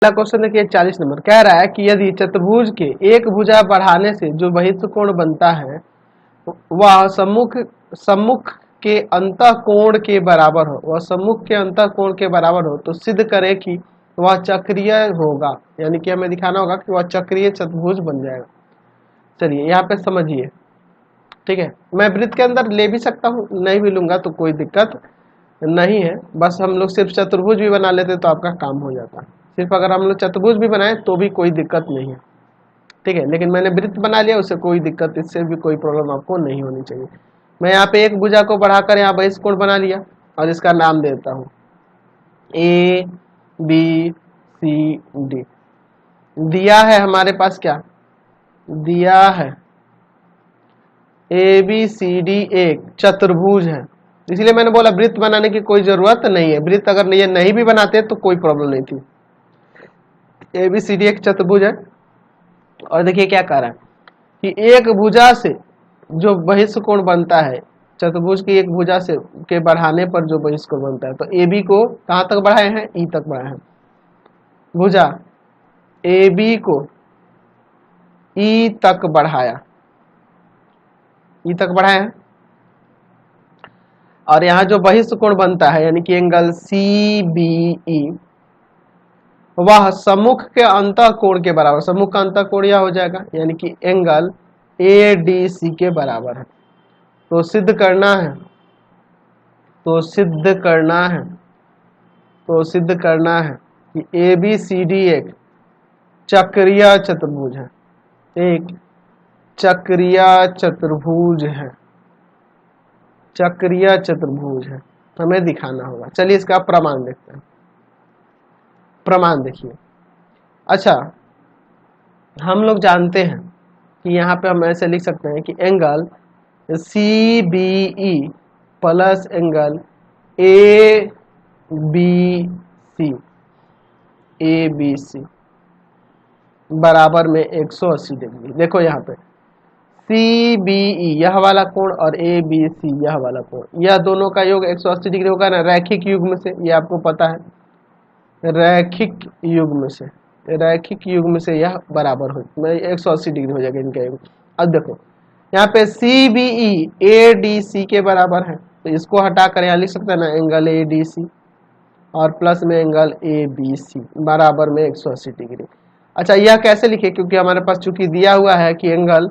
Question देखिए 40 number कह रहा है कि यदि चतुर्भुज के एक भुजा बढ़ाने से जो बहिष्ठ कोण बनता है वह सम्मुख के अंतः कोण के बराबर हो, वह सम्मुख के अंतः कोण के बराबर हो तो सिद्ध करे कि वह चक्रीय होगा, यानी कि हमें दिखाना होगा कि वह चक्रीय चतुर्भुज बन जाएगा। चलिए यहाँ पे समझिए, ठीक है। मैं वृत्त के अंदर ले भी सकता हूँ, नहीं भी लूंगा तो कोई दिक्कत नहीं है, बस हम लोग सिर्फ चतुर्भुज भी बना लेते तो आपका काम हो जाता। सिर्फ अगर हम लोग चतुर्भुज भी बनाए तो भी कोई दिक्कत नहीं है, ठीक है। लेकिन मैंने वृत्त बना लिया, उससे कोई दिक्कत, इससे भी कोई प्रॉब्लम आपको नहीं होनी चाहिए। मैं यहाँ पे एक भुजा को बढ़ाकर यहाँ बहिष्ठ कोण बना लिया और इसका नाम देता हूँ ए बी सी डी। दिया है हमारे पास, क्या दिया है, ए बी सी डी एक चतुर्भुज है, इसलिए मैंने बोला वृत्त बनाने की कोई जरूरत नहीं है। वृत्त अगर ये नहीं भी बनाते तो कोई प्रॉब्लम नहीं थी। ए बी सी डी एक चतुर्भुज है और देखिए क्या कह रहा है कि एक भुजा से जो बहिष्ठ कोण बनता है, चतुर्भुज की एक भुजा से के बढ़ाने पर जो बहिष्ठ कोण बनता है, तो ए बी को कहाँ तक बढ़ाए हैं, ई तक बढ़ाए हैं। भुजा ए बी को ई तक बढ़ाया, ई तक बढ़ाए हैं और यहाँ जो बहिष्ठ कोण बनता है यानी कि एंगल सी बी ई वह सम्मुख के अंतः कोण के बराबर, सम्मुख का अंतः कोण यह हो जाएगा यानी कि एंगल ए डी सी के बराबर है। तो सिद्ध करना है, तो सिद्ध करना है, तो सिद्ध करना है कि ए बी सी डी एक चक्रीय चतुर्भुज है, एक चक्रीय चतुर्भुज है, चक्रीय चतुर्भुज है, हमें दिखाना होगा। चलिए इसका प्रमाण देखते हैं। प्रमाण देखिए, अच्छा हम लोग जानते हैं कि यहाँ पे हम ऐसे लिख सकते हैं कि angle C B E plus angle A B C, A B C बराबर में 180 डिग्री। देखो यहाँ पे सी बी ई यह वाला कोण और ए बी सी यह वाला कोण, यह दोनों का योग 180 डिग्री होगा ना, रैखिक युग्म से, ये आपको पता है, रैखिक युग्म से, रैखिक युग्म से यह बराबर हो 180 डिग्री हो जाएगा इनका योग। अब देखो यहाँ पे सी बी ई ए डी सी के बराबर है, तो इसको हटाकर यहाँ लिख सकते हैं ना एंगल ए डी सी और प्लस में एंगल ए बी सी बराबर में 180 डिग्री। अच्छा यह कैसे लिखे, क्योंकि हमारे पास चूंकि दिया हुआ है कि एंगल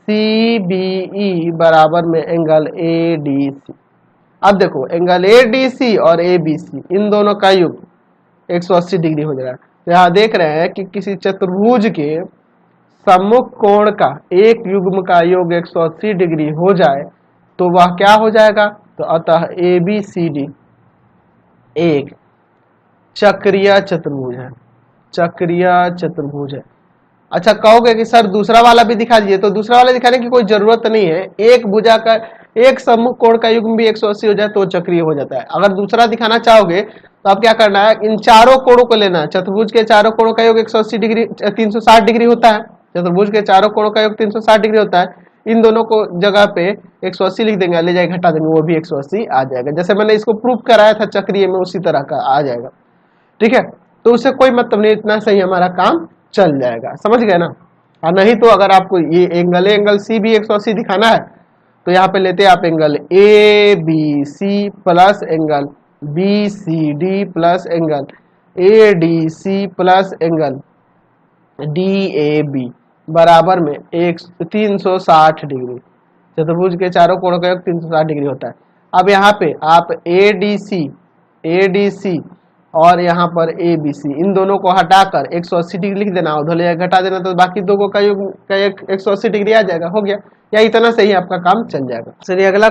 सी बी ई बराबर में एंगल ए डी सी। अब देखो एंगल ए डी सी और ए बी सी इन दोनों का योग 180 डिग्री हो जाएगा। यहाँ देख रहे हैं कि किसी चतुर्भुज के सम्मुख कोण का एक युग्म का योग 180 डिग्री हो जाए तो वह क्या हो जाएगा, तो अतः ए बी सी डी एक चक्रीय चतुर्भुज है, चक्रीय चतुर्भुज है। अच्छा कहोगे कि सर दूसरा वाला भी दिखा दीजिए, तो दूसरा वाला दिखाने की कोई जरूरत नहीं है। एक भुजा का एक सम्मुख कोण का युग्म भी 180 हो जाए तो चक्रीय हो जाता है। अगर दूसरा दिखाना चाहोगे तो आप क्या करना है, इन चारों कोणों को लेना है। चतुर्भुज के चारों कोणों का योग 180 डिग्री 360 डिग्री होता है, चतुर्भुज के चारों कोणों का योग 360 डिग्री होता है। इन दोनों को जगह पे 180 लिख देंगे, ले जाए घटा देंगे, वो भी 180 आ जाएगा। जैसे मैंने इसको प्रूफ कराया था चक्रीय में, उसी तरह का आ जाएगा, ठीक है। तो उससे कोई मतलब नहीं, इतना सही हमारा काम चल जाएगा, समझ गए ना। और नहीं तो अगर आपको ये एंगल सी भी 180 दिखाना है तो यहाँ पे लेते हैं आप angle A B C plus angle B C D plus angle A D C plus angle D A B बराबर में 360 डिग्री। चतुर्भुज के चारों कोणों का योग 360 डिग्री होता है। अब यहाँ पे आप ए डी सी और यहाँ पर ए बी सी इन दोनों को हटाकर 180 डिग्री लिख देना, उधर घटा देना, तो बाकी दो का योग का 180 डिग्री आ जाएगा, हो गया। या इतना सही आपका काम चल जाएगा। चलिए अगला